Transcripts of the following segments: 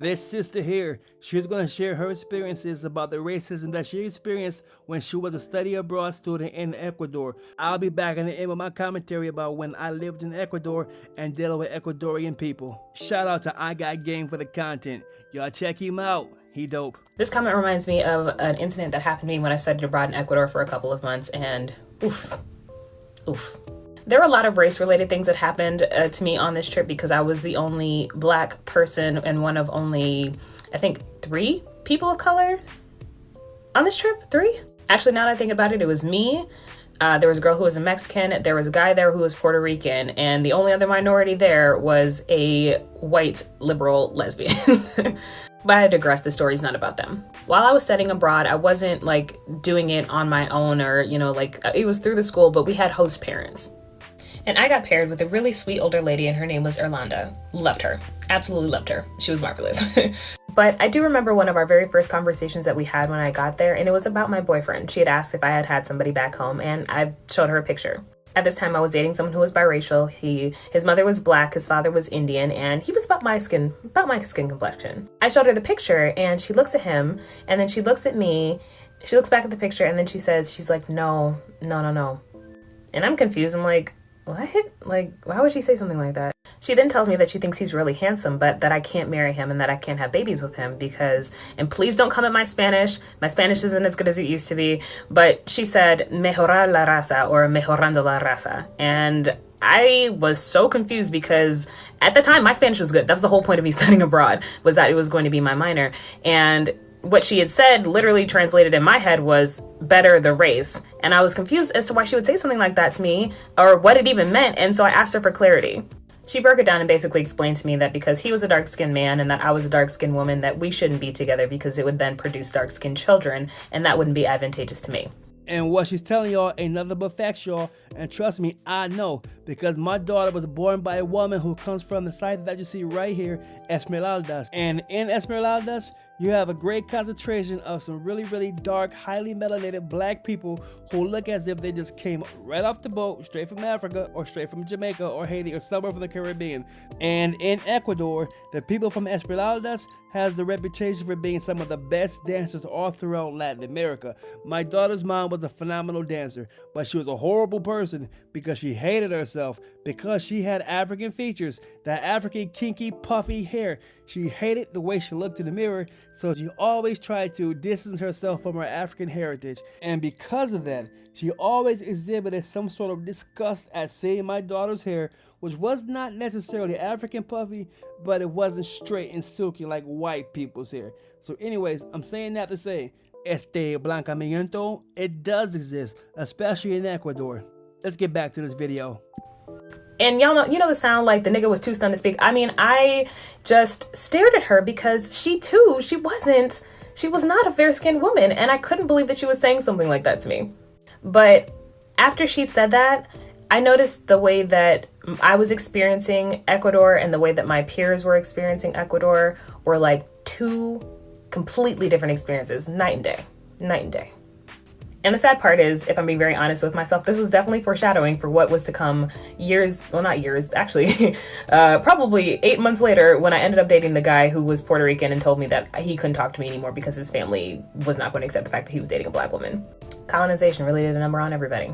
This sister here, she's going to share her experiences about the racism that she experienced when she was a study abroad student in Ecuador. I'll be back in the end with my commentary about when I lived in Ecuador and dealing with Ecuadorian people. Shout out to I Got Game for the content. Y'all check him out. He dope. This comment reminds me of an incident that happened to me when I studied abroad in Ecuador for a couple of months, and oof. There were a lot of race-related things that happened to me on this trip because I was the only Black person and one of only, I think, 3 people of color on this trip. 3? Actually, now that I think about it, it was me. There was a girl who was a Mexican. There was a guy there who was Puerto Rican. And the only other minority there was a white liberal lesbian. But I digress, the story's not about them. While I was studying abroad, I wasn't like doing it on my own or, like it was through the school, but we had host parents. And I got paired with a really sweet older lady, and her name was Irlanda. Loved her. Absolutely loved her. She was marvelous. But I do remember one of our very first conversations that we had when I got there, and it was about my boyfriend. She had asked if I had had somebody back home, and I showed her a picture. At this time, I was dating someone who was biracial. His mother was Black, his father was Indian, and he was about my skin complexion. I showed her the picture, and she looks at him, and then she looks at me. She looks back at the picture, and then she's like, no. And I'm confused. I'm like, what? Like, why would she say something like that? She then tells me that she thinks he's really handsome, but that I can't marry him and that I can't have babies with him because, and please don't come at my Spanish. My Spanish isn't as good as it used to be, but she said, mejorar la raza or mejorando la raza. And I was so confused because at the time my Spanish was good. That was the whole point of me studying abroad, was that it was going to be my minor. And what she had said, literally translated in my head, was better the race. And I was confused as to why she would say something like that to me or what it even meant. And so I asked her for clarity. She broke it down and basically explained to me that because he was a dark-skinned man and that I was a dark-skinned woman, that we shouldn't be together because it would then produce dark-skinned children and that wouldn't be advantageous to me. And what she's telling y'all ain't nothing but facts, y'all. And trust me, I know, because my daughter was born by a woman who comes from the site that you see right here, Esmeraldas. And in Esmeraldas, you have a great concentration of some really, really dark, highly melanated Black people who look as if they just came right off the boat, straight from Africa, or straight from Jamaica, or Haiti, or somewhere from the Caribbean. And in Ecuador, the people from Esmeraldas has the reputation for being some of the best dancers all throughout Latin America. My daughter's mom was a phenomenal dancer, but she was a horrible person because she hated herself because she had African features, that African kinky puffy hair. She hated the way she looked in the mirror, so she always tried to distance herself from her African heritage. And because of that, she always exhibited some sort of disgust at seeing my daughter's hair, which was not necessarily African puffy, but it wasn't straight and silky like white people's hair. So anyways, I'm saying that to say, blancamiento, it does exist, especially in Ecuador. Let's get back to this video. And y'all know, the sound like the nigga was too stunned to speak. I mean, I just stared at her because she was not a fair-skinned woman. And I couldn't believe that she was saying something like that to me. But after she said that, I noticed the way that I was experiencing Ecuador and the way that my peers were experiencing Ecuador were like 2 completely different experiences, night and day. And the sad part is, if I'm being very honest with myself, this was definitely foreshadowing for what was to come probably 8 months later when I ended up dating the guy who was Puerto Rican and told me that he couldn't talk to me anymore because his family was not going to accept the fact that he was dating a Black woman. Colonization really did a number on everybody.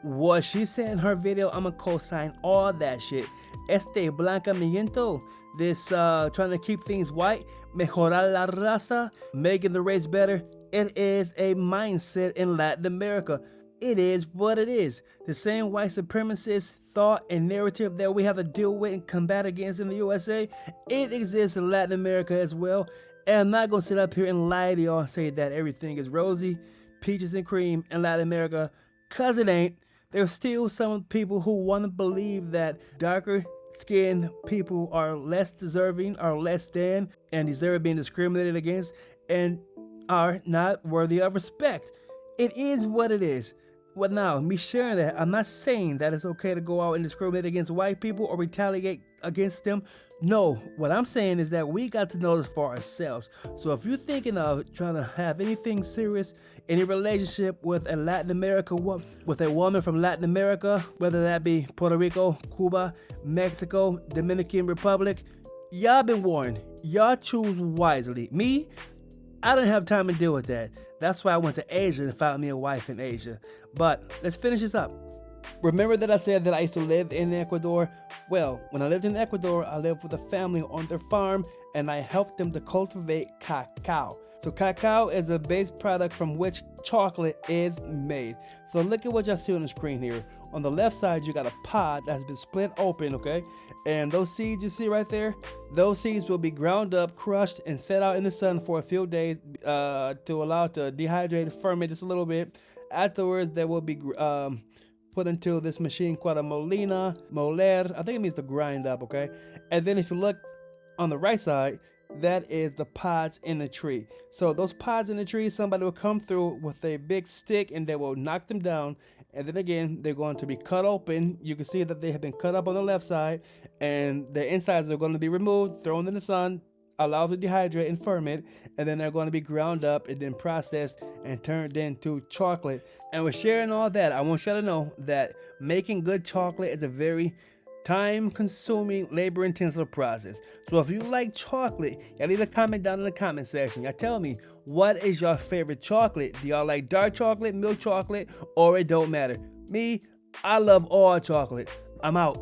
What she said in her video, I'ma co-sign all that shit. Blancamiento, this trying to keep things white, mejorar la raza, making the race better. It is a mindset in Latin America. It is what it is. The same white supremacist thought and narrative that we have to deal with and combat against in the USA, it exists in Latin America as well. And I'm not going to sit up here and lie to y'all and say that everything is rosy, peaches and cream in Latin America, because it ain't. There's still some people who want to believe that darker skinned people are less deserving, are less than, and deserve being discriminated against, and are not worthy of respect. It is what it is. Well, now, me sharing that, I'm not saying that it's okay to go out and discriminate against white people or retaliate against them. No, what I'm saying is that we got to know this for ourselves. So if you're thinking of trying to have anything serious, any relationship with a Latin America, with a woman from Latin America, whether that be Puerto Rico, Cuba, Mexico, Dominican Republic, y'all been warned. Y'all choose wisely. Me, I didn't have time to deal with that. That's why I went to Asia and found me a wife in Asia. But let's finish this up. Remember that I said that I used to live in Ecuador? Well, when I lived in Ecuador, I lived with a family on their farm and I helped them to cultivate cacao. So cacao is a base product from which chocolate is made. So look at what y'all see on the screen here. On the left side, you got a pod that's been split open, okay? And those seeds you see right there, those seeds will be ground up, crushed, and set out in the sun for a few days to allow it to dehydrate and ferment just a little bit. Afterwards, they will be put into this machine called a moler. I think it means to grind up, okay? And then if you look on the right side, that is the pods in the tree. So those pods in the tree, somebody will come through with a big stick and they will knock them down. And then again, they're going to be cut open. You can see that they have been cut up on the left side and the insides are going to be removed, thrown in the sun, allowed to dehydrate and ferment, and then they're going to be ground up and then processed and turned into chocolate. And with sharing all that, I want you to know that making good chocolate is a very time-consuming, labor-intensive process. So if you like chocolate, y'all leave a comment down in the comment section. Y'all tell me, what is your favorite chocolate? Do y'all like dark chocolate, milk chocolate, or it don't matter? Me, I love all chocolate. I'm out.